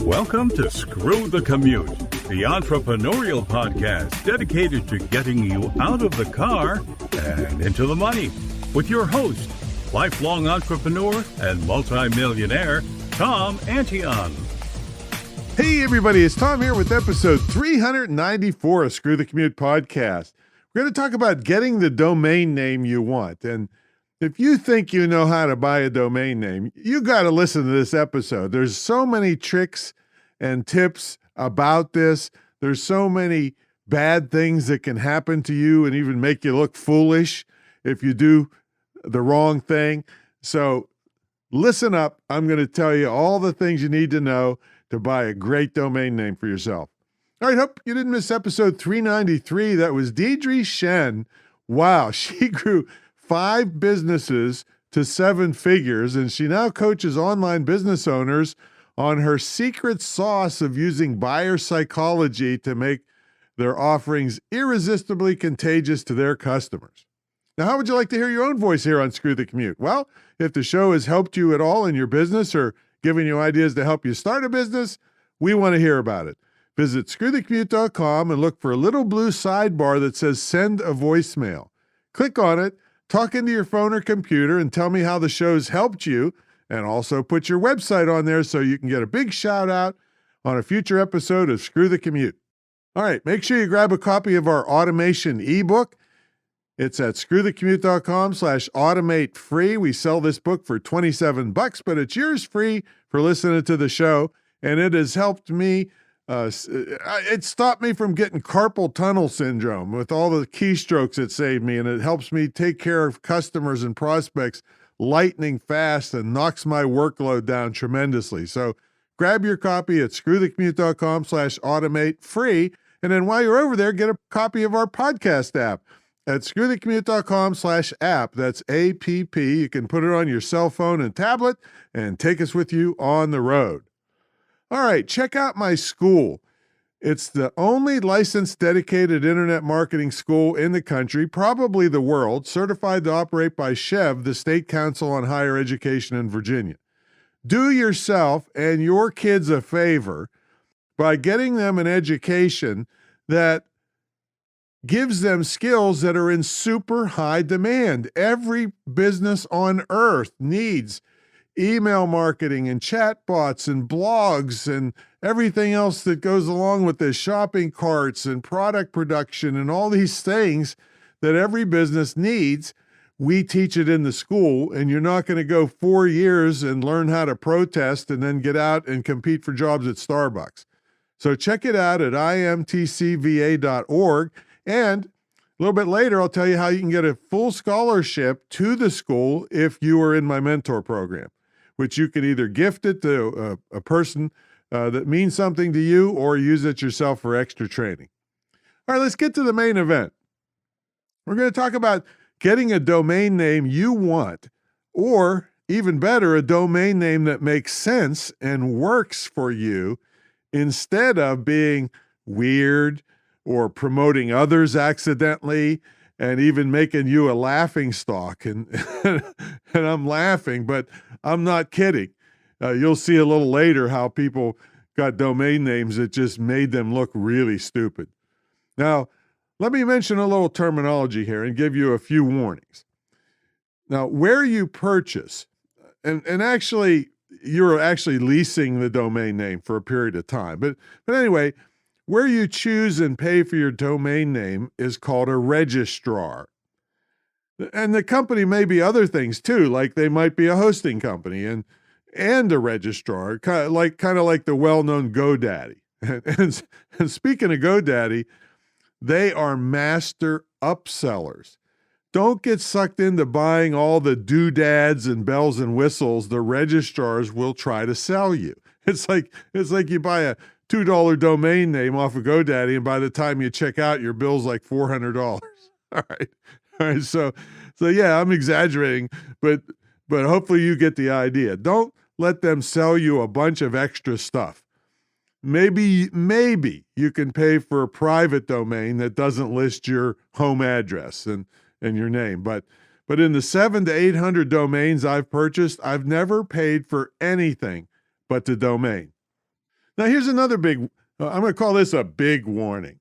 Welcome to Screw the Commute, the entrepreneurial podcast dedicated to getting you out of the car and into the money, with your host, lifelong entrepreneur and multimillionaire, Tom Antion. Hey everybody, it's Tom here with episode 394 of Screw the Commute podcast. We're going to talk about getting the domain name you want. And if you think you know how to buy a domain name, you got to listen to this episode. There's so many tricks and tips about this. There's so many bad things that can happen to you and even make you look foolish if you do the wrong thing. So listen up. I'm going to tell you all the things you need to know to buy a great domain name for yourself. All right, hope you didn't miss episode 393. That was Deidre Shen. Wow, she grew 5 businesses to 7 figures, and she now coaches online business owners on her secret sauce of using buyer psychology to make their offerings irresistibly contagious to their customers. Now, how would you like to hear your own voice here on Screw the Commute? Well, if the show has helped you at all in your business or given you ideas to help you start a business, we want to hear about it. Visit screwthecommute.com and look for a little blue sidebar that says send a voicemail. Click on it. Talk into your phone or computer and tell me how the show's helped you, and also put your website on there so you can get a big shout out on a future episode of Screw the Commute. All right, make sure you grab a copy of our automation ebook. It's at screwthecommute.com/automate free. We sell this book for $27, but it's yours free for listening to the show, and it has helped me. It stopped me from getting carpal tunnel syndrome with all the keystrokes it saved me, and it helps me take care of customers and prospects lightning fast and knocks my workload down tremendously. So grab your copy at screwthecommute.com/automate free, and then while you're over there, get a copy of our podcast app at screwthecommute.com/app. That's APP. You can put it on your cell phone and tablet and take us with you on the road. All right, check out my school. It's the only licensed dedicated internet marketing school in the country, probably the world, certified to operate by SHEV, the State Council on Higher Education in Virginia. Do yourself and your kids a favor by getting them an education that gives them skills that are in super high demand. Every business on earth needs email marketing and chatbots and blogs and everything else that goes along with this, shopping carts and product production and all these things that every business needs. We teach it in the school, and you're not going to go 4 years and learn how to protest and then get out and compete for jobs at Starbucks. So check it out at imtcva.org. And a little bit later, I'll tell you how you can get a full scholarship to the school if you are in my mentor program, which you can either gift it to a person that means something to you or use it yourself for extra training. All right, let's get to the main event. We're going to talk about getting a domain name you want, or even better, a domain name that makes sense and works for you instead of being weird or promoting others accidentally and even making you a laughing stock. And, and I'm laughing, but I'm not kidding. You'll see a little later how people got domain names that just made them look really stupid. Now, let me mention a little terminology here and give you a few warnings. Now, where you purchase, and actually, you're actually leasing the domain name for a period of time. But anyway, where you choose and pay for your domain name is called a registrar. And the company may be other things too, like they might be a hosting company and a registrar, kind of like the well-known GoDaddy. And speaking of GoDaddy, they are master upsellers. Don't get sucked into buying all the doodads and bells and whistles the registrars will try to sell you. It's like you buy a $2 domain name off of GoDaddy, and by the time you check out, your bill's like $400. All right. So yeah, I'm exaggerating, but hopefully you get the idea. Don't let them sell you a bunch of extra stuff. Maybe you can pay for a private domain that doesn't list your home address and your name. But in the 700 to 800 domains I've purchased, I've never paid for anything but the domain. Now, here's another I'm going to call this a big warning.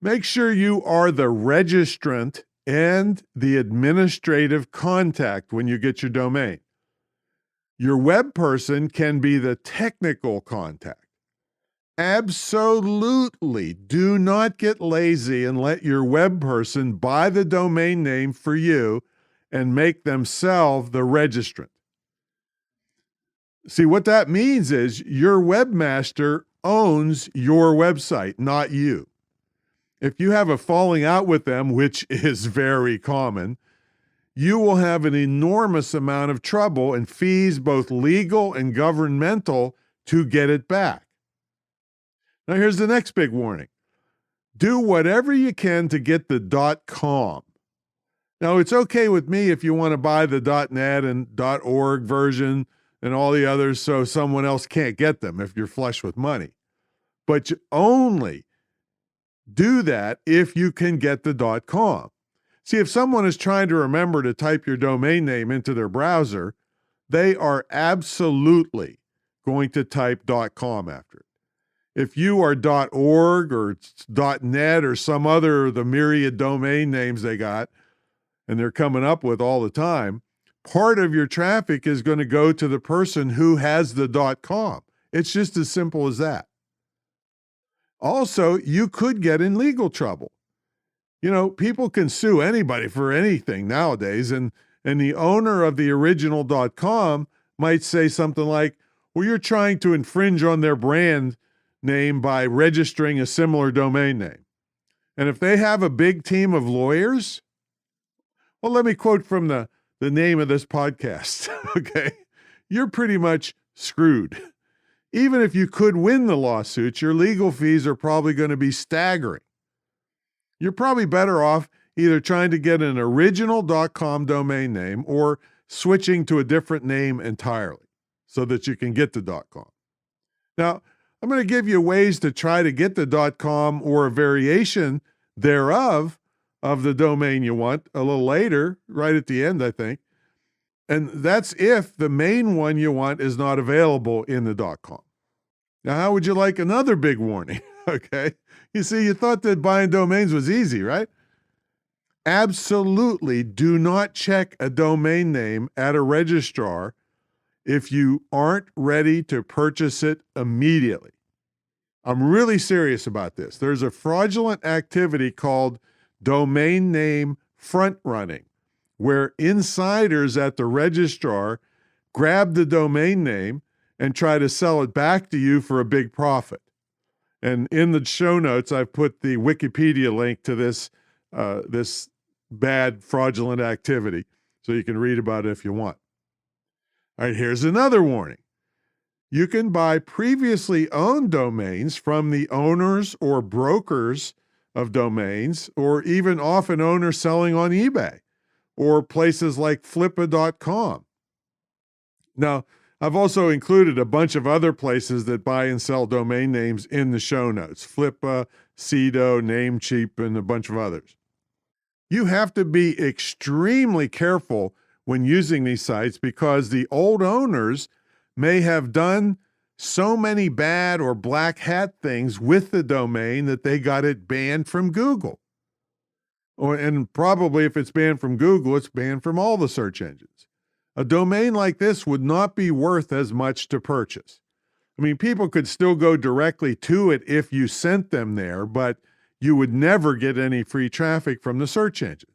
Make sure you are the registrant and the administrative contact when you get your domain. Your web person can be the technical contact. Absolutely do not get lazy and let your web person buy the domain name for you and make themselves the registrant. See, what that means is your webmaster owns your website, not you. If you have a falling out with them, which is very common, you will have an enormous amount of trouble and fees, both legal and governmental, to get it back. Now, here's the next big warning. Do whatever you can to get the .com. Now, it's okay with me if you want to buy the .net and .org version and all the others so someone else can't get them if you're flush with money. But you only do that if you can get the .com. See, if someone is trying to remember to type your domain name into their browser, they are absolutely going to type .com after it. If you are .org or .net or some other of the myriad domain names they got, and they're coming up with all the time, part of your traffic is going to go to the person who has the .com. It's just as simple as that. Also, you could get in legal trouble. You know, people can sue anybody for anything nowadays, and the owner of the original .com might say something like, well, you're trying to infringe on their brand name by registering a similar domain name. And if they have a big team of lawyers, well, let me quote from the name of this podcast, okay? You're pretty much screwed. Even if you could win the lawsuits, your legal fees are probably going to be staggering. You're probably better off either trying to get an original .com domain name or switching to a different name entirely so that you can get the .com. Now, I'm going to give you ways to try to get the .com or a variation thereof of the domain you want a little later, right at the end, I think. And that's if the main one you want is not available in the .com. Now, how would you like another big warning? Okay. You see, you thought that buying domains was easy, right? Absolutely do not check a domain name at a registrar if you aren't ready to purchase it immediately. I'm really serious about this. There's a fraudulent activity called domain name front running, where insiders at the registrar grab the domain name and try to sell it back to you for a big profit. And in the show notes, I've put the Wikipedia link to this bad fraudulent activity, so you can read about it if you want. All right, here's another warning. You can buy previously owned domains from the owners or brokers of domains, or even often owners selling on eBay or places like flippa.com. Now, I've also included a bunch of other places that buy and sell domain names in the show notes. Flippa, Cedo, Namecheap, and a bunch of others. You have to be extremely careful when using these sites because the old owners may have done so many bad or black hat things with the domain that they got it banned from Google. And probably if it's banned from Google, it's banned from all the search engines. A domain like this would not be worth as much to purchase. I mean, people could still go directly to it if you sent them there, but you would never get any free traffic from the search engines.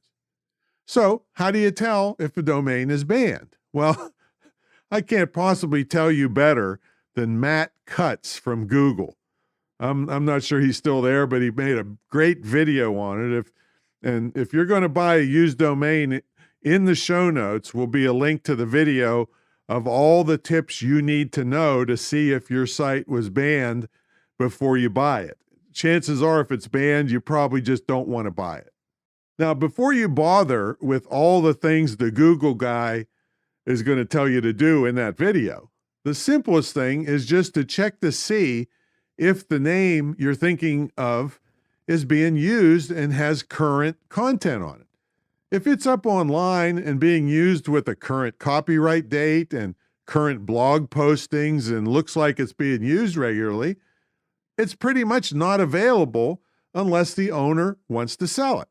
So how do you tell if a domain is banned? Well, I can't possibly tell you better than Matt Cutts from Google. I'm not sure he's still there, but he made a great video on it. If you're going to buy a used domain, in the show notes will be a link to the video of all the tips you need to know to see if your site was banned before you buy it. Chances are, if it's banned, you probably just don't want to buy it. Now, before you bother with all the things the Google guy is going to tell you to do in that video, the simplest thing is just to check to see if the name you're thinking of is being used and has current content on it. If it's up online and being used with a current copyright date and current blog postings and looks like it's being used regularly, it's pretty much not available unless the owner wants to sell it.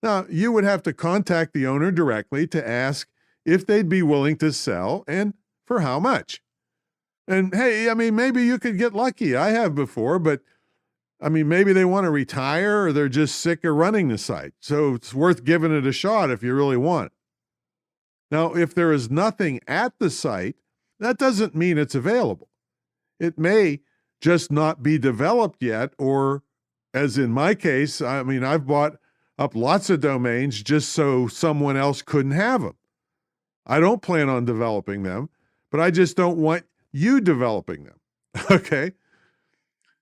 Now, you would have to contact the owner directly to ask if they'd be willing to sell and for how much. And hey, I mean, maybe you could get lucky. I have before, but I mean, maybe they want to retire or they're just sick of running the site. So it's worth giving it a shot if you really want it. Now, if there is nothing at the site, that doesn't mean it's available. It may just not be developed yet, or as in my case, I mean, I've bought up lots of domains just so someone else couldn't have them. I don't plan on developing them, but I just don't want you developing them. Okay?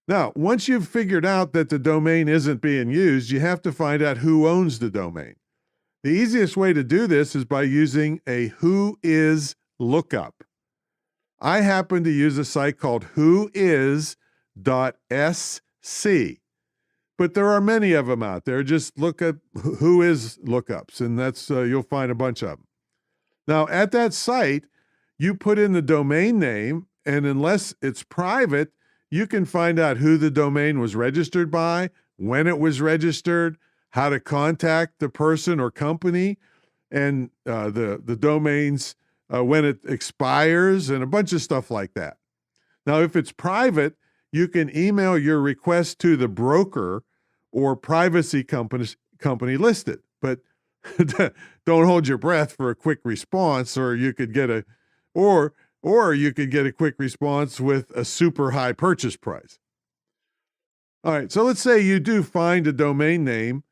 Now, once you've figured out that the domain isn't being used, you have to find out who owns the domain. The easiest way to do this is by using a whois lookup. I happen to use a site called whois.sc, but there are many of them out there. Just look at whois lookups, and that's you'll find a bunch of them. Now, at that site, you put in the domain name, and unless it's private, you can find out who the domain was registered by, when it was registered, how to contact the person or company, and the domains when it expires, and a bunch of stuff like that. Now, if it's private, you can email your request to the broker or privacy company listed, but don't hold your breath for a quick response, or you could get a quick response with a super high purchase price. All right, so let's say you do find a domain name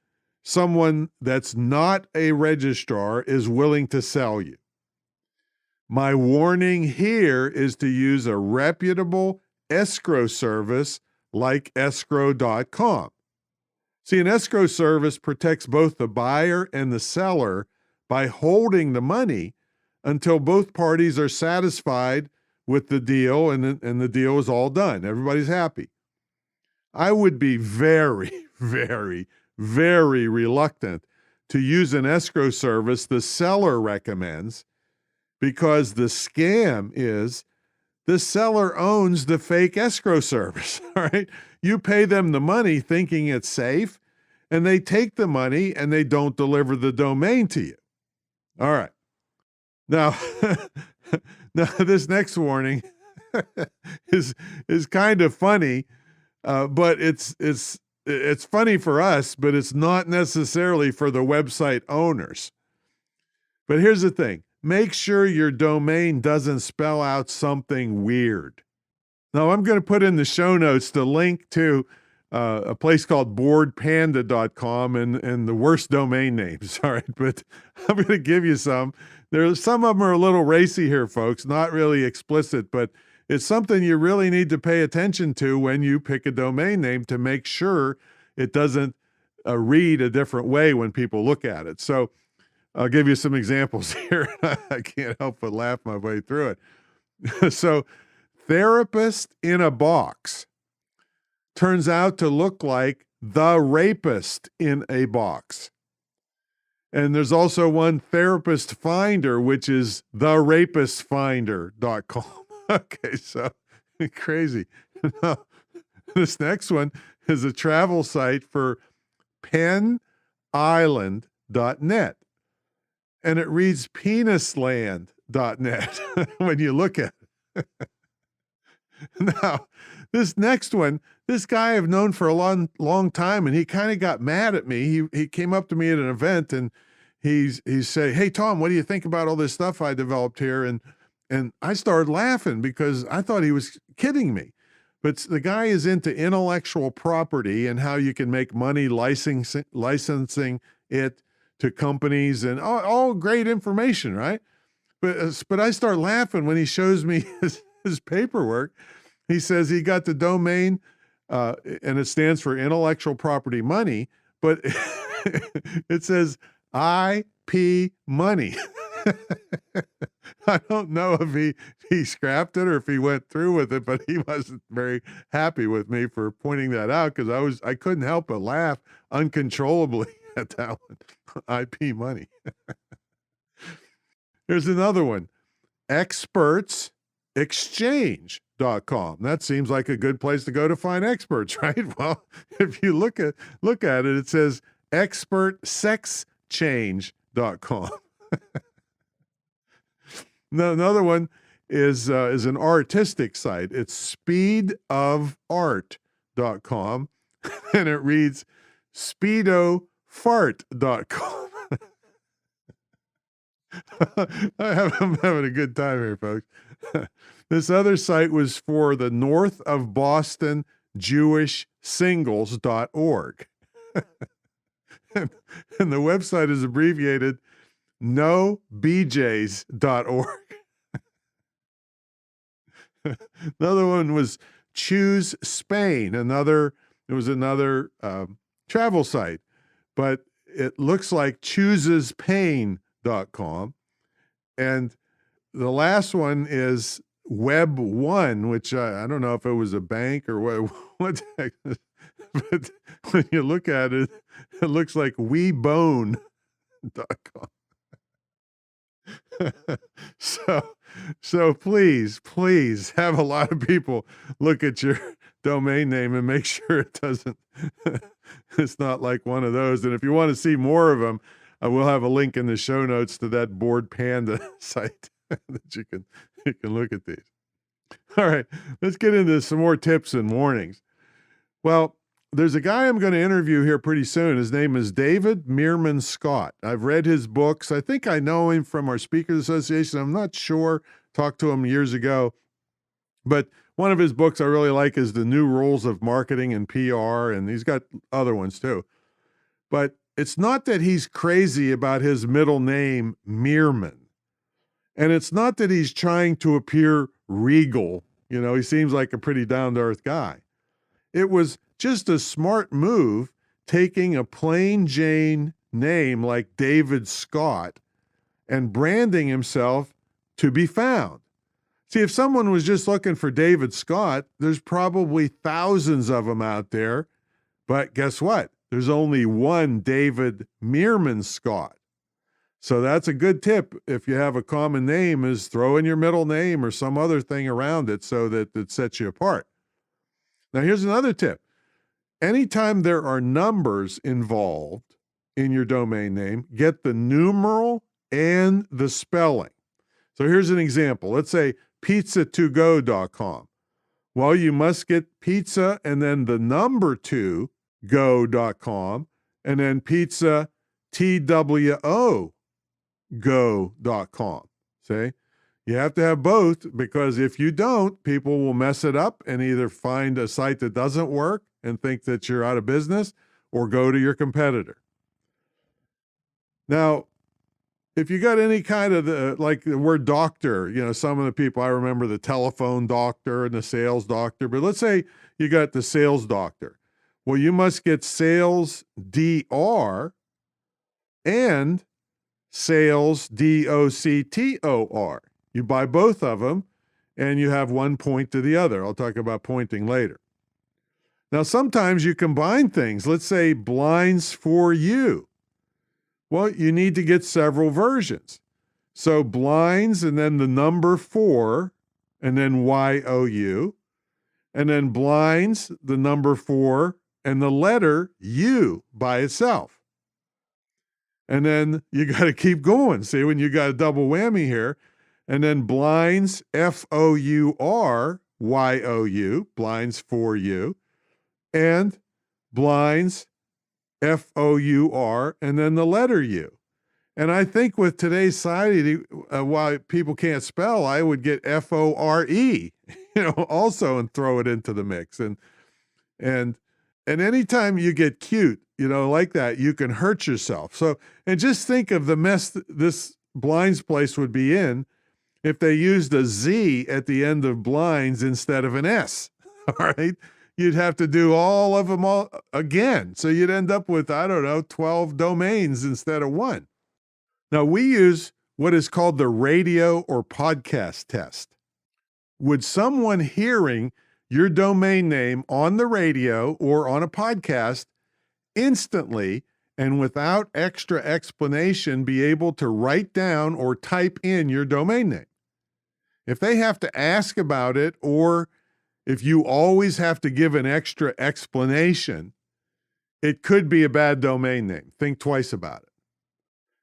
someone that's not a registrar is willing to sell you. My warning here is to use a reputable escrow service like escrow.com. See, an escrow service protects both the buyer and the seller by holding the money until both parties are satisfied with the deal and the deal is all done. Everybody's happy. I would be very, very, very reluctant to use an escrow service the seller recommends, because the scam is the seller owns the fake escrow service, all right? You pay them the money thinking it's safe, and they take the money and they don't deliver the domain to you. All right. Now, this next warning is kind of funny, but it's funny for us, but it's not necessarily for the website owners. But here's the thing. Make sure your domain doesn't spell out something weird. Now, I'm going to put in the show notes the link to a place called boardpanda.com and the worst domain names. All right, but I'm going to give you some. Some of them are a little racy here, folks, not really explicit, but it's something you really need to pay attention to when you pick a domain name to make sure it doesn't read a different way when people look at it. So I'll give you some examples here. I can't help but laugh my way through it. So therapist in a box turns out to look like the rapist in a box. And there's also one therapist finder, which is therapistfinder.com. Okay, so crazy. Now, this next one is a travel site for penisland.net. And it reads penisland.net when you look at it. Now, this next one, this guy I've known for a long time, and he kind of got mad at me. He came up to me at an event, and he said, "Hey, Tom, what do you think about all this stuff I developed here?" And I started laughing because I thought he was kidding me. But the guy is into intellectual property and how you can make money licensing it to companies, and all great information, right? But I start laughing when he shows me his paperwork. He says he got the domain, and it stands for intellectual property money, but it says IP money. I don't know if he scrapped it or if he went through with it, but he wasn't very happy with me for pointing that out, because I couldn't help but laugh uncontrollably at that one. IP money. Here's another one. expertsexchange.com. That seems like a good place to go to find experts, right? Well, if you look at it, it says expertsexchange.com. Another one is an artistic site. It's speedofart.com, and it reads speedofart.com. I'm having a good time here, folks. This other site was for the North of Boston Jewish Singles.org. and the website is abbreviated nobjs.org. Another one was Choose Spain. It was another travel site, but it looks like choosespain.com. And the last one is Web One, which I don't know if it was a bank or what the heck, but when you look at it, it looks like webone.com. So please have a lot of people look at your domain name and make sure it doesn't, it's not like one of those. And if you want to see more of them, I will have a link in the show notes to that Board Panda site that you can look at these. All right, let's get into some more tips and warnings. Well, there's a guy I'm going to interview here pretty soon. His name is David Meerman Scott. I've read his books. I think I know him from our Speakers Association. I'm not sure. Talked to him years ago. But one of his books I really like is The New Rules of Marketing and PR, and he's got other ones too. But it's not that he's crazy about his middle name, Meerman. And it's not that he's trying to appear regal. You know, he seems like a pretty down-to-earth guy. It was just a smart move taking a plain Jane name like David Scott and branding himself to be found. See, if someone was just looking for David Scott, there's probably thousands of them out there. But guess what? There's only one David Meerman Scott. So that's a good tip. If you have a common name, is throw in your middle name or some other thing around it so that it sets you apart. Now, here's another tip. Anytime there are numbers involved in your domain name, get the numeral and the spelling. So here's an example. Let's say pizza2go.com. Well, you must get pizza and then the number 2 go.com and then pizza TWO go.com. See? You have to have both, because if you don't, people will mess it up and either find a site that doesn't work and think that you're out of business, or go to your competitor. Now, if you got any kind of like the word doctor, you know, some of the people, I remember the telephone doctor and the sales doctor, but let's say you got the sales doctor. Well, you must get sales DR and sales DOCTOR. You buy both of them and you have one point to the other. I'll talk about pointing later. Now, sometimes you combine things. Let's say blinds for you. Well, you need to get several versions. So blinds and then the number 4 and then YOU, and then blinds, the number 4 and the letter U by itself. And then you got to keep going. See, when you got a double whammy here, and then blinds, FOURYOU, blinds for you, and blinds, FOUR, and then the letter U. And I think with today's society, why people can't spell, I would get FORE, also, and throw it into the mix. And anytime you get cute, like that, you can hurt yourself. So, and just think of the mess this blinds place would be in if they used a Z at the end of blinds instead of an S. All right. You'd have to do all of them all again. So you'd end up with, 12 domains instead of one. Now, we use what is called the radio or podcast test. Would someone hearing your domain name on the radio or on a podcast instantly and without extra explanation be able to write down or type in your domain name? If they have to ask about it, or if you always have to give an extra explanation, it could be a bad domain name. Think twice about it.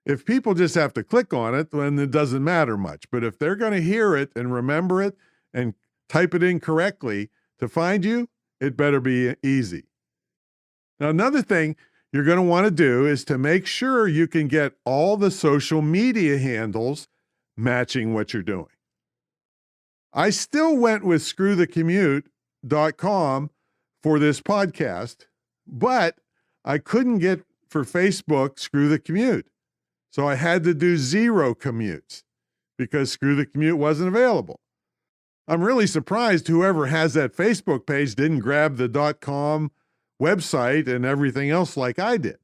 If people just have to click on it, then it doesn't matter much. But if they're going to hear it and remember it and type it in correctly to find you, it better be easy. Now, another thing you're going to want to do is to make sure you can get all the social media handles matching what you're doing. I still went with screwthecommute.com for this podcast, but I couldn't get for Facebook Screw the Commute. So I had to do 0 commutes because Screw the Commute wasn't available. I'm really surprised whoever has that Facebook page didn't grab the .com website and everything else like I did.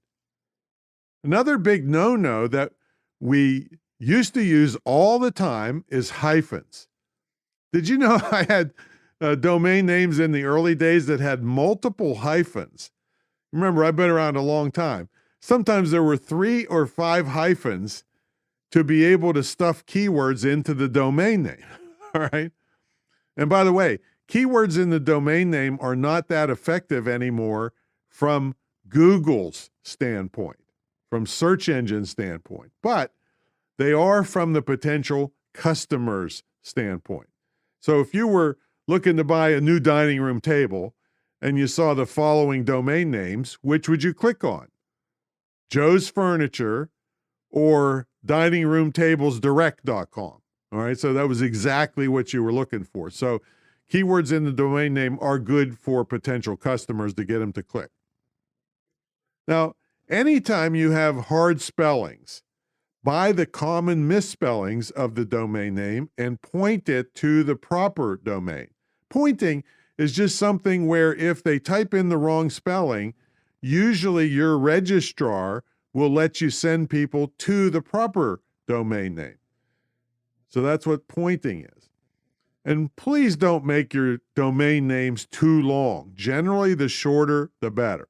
Another big no-no that we used to use all the time is hyphens. Did you know I had domain names in the early days that had multiple hyphens? Remember, I've been around a long time. Sometimes there were 3 or 5 hyphens to be able to stuff keywords into the domain name, all right? And by the way, keywords in the domain name are not that effective anymore from Google's standpoint, from search engine standpoint, but they are from the potential customer's standpoint. So if you were looking to buy a new dining room table and you saw the following domain names, which would you click on? Joe's Furniture or diningroomtablesdirect.com. All right, so that was exactly what you were looking for. So keywords in the domain name are good for potential customers to get them to click. Now, anytime you have hard spellings, buy the common misspellings of the domain name and point it to the proper domain. Pointing is just something where if they type in the wrong spelling, usually your registrar will let you send people to the proper domain name. So that's what pointing is. And please don't make your domain names too long. Generally, the shorter, the better.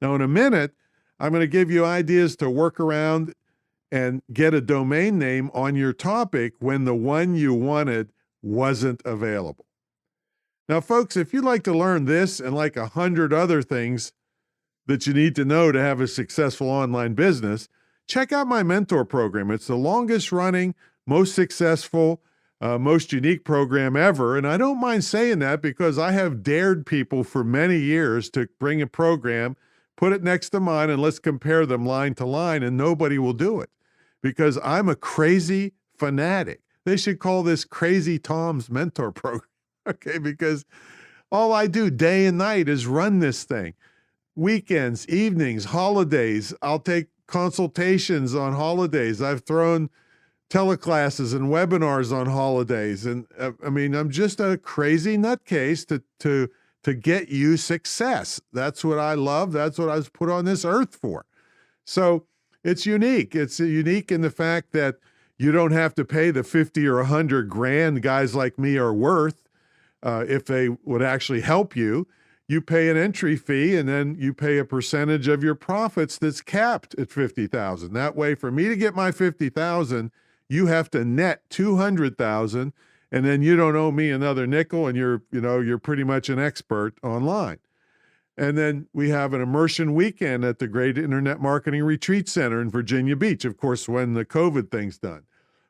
Now, in a minute, I'm going to give you ideas to work around and get a domain name on your topic when the one you wanted wasn't available. Now, folks, if you'd like to learn this and like 100 other things that you need to know to have a successful online business, check out my mentor program. It's the longest running, most successful, most unique program ever. And I don't mind saying that because I have dared people for many years to bring a program, put it next to mine, and let's compare them line to line, and nobody will do it because I'm a crazy fanatic. They should call this Crazy Tom's Mentor Program, okay? Because all I do day and night is run this thing. Weekends, evenings, holidays. I'll take consultations on holidays. I've thrown teleclasses and webinars on holidays. And I mean, I'm just a crazy nutcase to get you success. That's what I love. That's what I was put on this earth for. So it's unique. It's unique in the fact that you don't have to pay the 50 or 100 grand guys like me are worth if they would actually help you. You pay an entry fee and then you pay a percentage of your profits that's capped at $50,000. That way, for me to get my $50,000, you have to net $200,000, and then you don't owe me another nickel, and you're pretty much an expert online. And then we have an immersion weekend at the Great Internet Marketing Retreat Center in Virginia Beach, of course, when the COVID thing's done.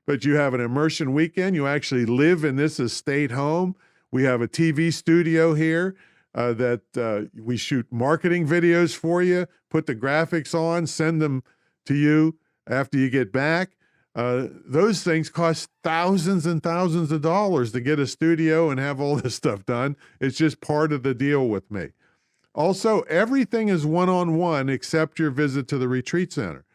But you have an immersion weekend. You actually live in this estate home. We have a TV studio here. That we shoot marketing videos for you, put the graphics on, send them to you after you get back. Those things cost thousands and thousands of dollars to get a studio and have all this stuff done. It's just part of the deal with me. Also, everything is one-on-one except your visit to the retreat center.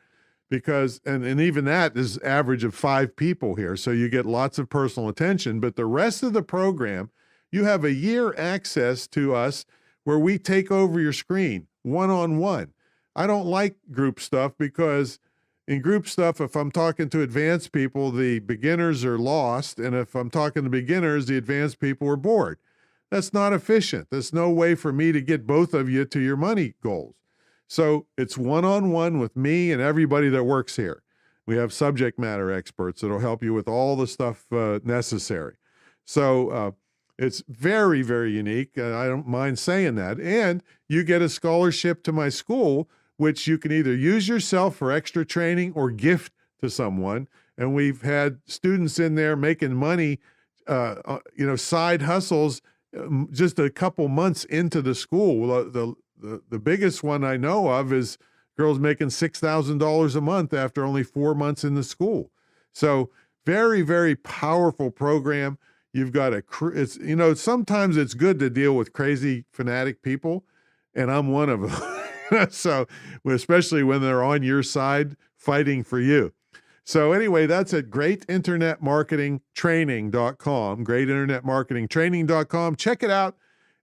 Because, and even that is average of 5 people here. So you get lots of personal attention, but the rest of the program, you have a year access to us where we take over your screen one-on-one. I don't like group stuff because in group stuff, if I'm talking to advanced people, the beginners are lost. And if I'm talking to beginners, the advanced people are bored. That's not efficient. There's no way for me to get both of you to your money goals. So it's one-on-one with me and everybody that works here. We have subject matter experts that'll help you with all the stuff necessary. So it's very, very unique. I don't mind saying that. And you get a scholarship to my school, which you can either use yourself for extra training or gift to someone. And we've had students in there making money, side hustles just a couple months into the school. The biggest one I know of is girls making $6,000 a month after only 4 months in the school. So very, very powerful program. You've got sometimes it's good to deal with crazy fanatic people, and I'm one of them. So especially when they're on your side fighting for you. So anyway, that's at greatinternetmarketingtraining.com, greatinternetmarketingtraining.com. Check it out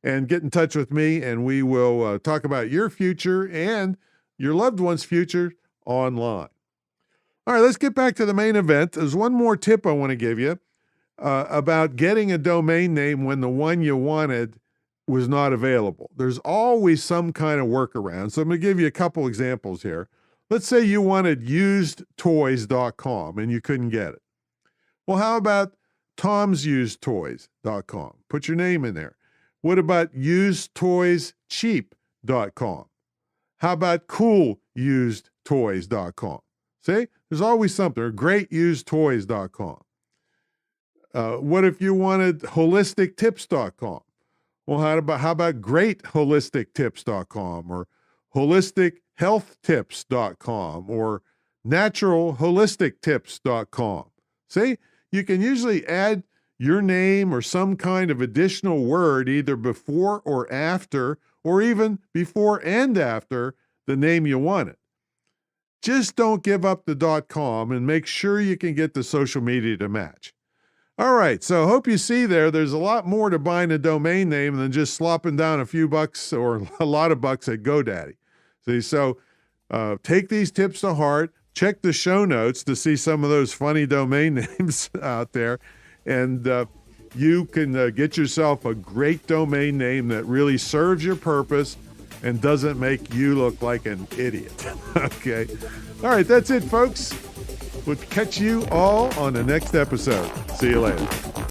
and get in touch with me, and we will talk about your future and your loved one's future online. All right, let's get back to the main event. There's one more tip I want to give you about getting a domain name when the one you wanted was not available. There's always some kind of workaround. So I'm going to give you a couple examples here. Let's say you wanted usedtoys.com and you couldn't get it. Well, how about tomsusedtoys.com? Put your name in there. What about usedtoyscheap.com? How about coolusedtoys.com? See, there's always something. Or greatusedtoys.com. What if you wanted holistictips.com? Well, how about greatholistictips.com or holistichealthtips.com or naturalholistictips.com? See, you can usually add your name or some kind of additional word either before or after, or even before and after the name you wanted. Just don't give up the .com and make sure you can get the social media to match. All right, so hope you see there's a lot more to buying a domain name than just slopping down a few bucks or a lot of bucks at GoDaddy. See, so take these tips to heart. Check the show notes to see some of those funny domain names out there, and you can get yourself a great domain name that really serves your purpose and doesn't make you look like an idiot. Okay. All right, that's it, folks. We'll catch you all on the next episode. See you later.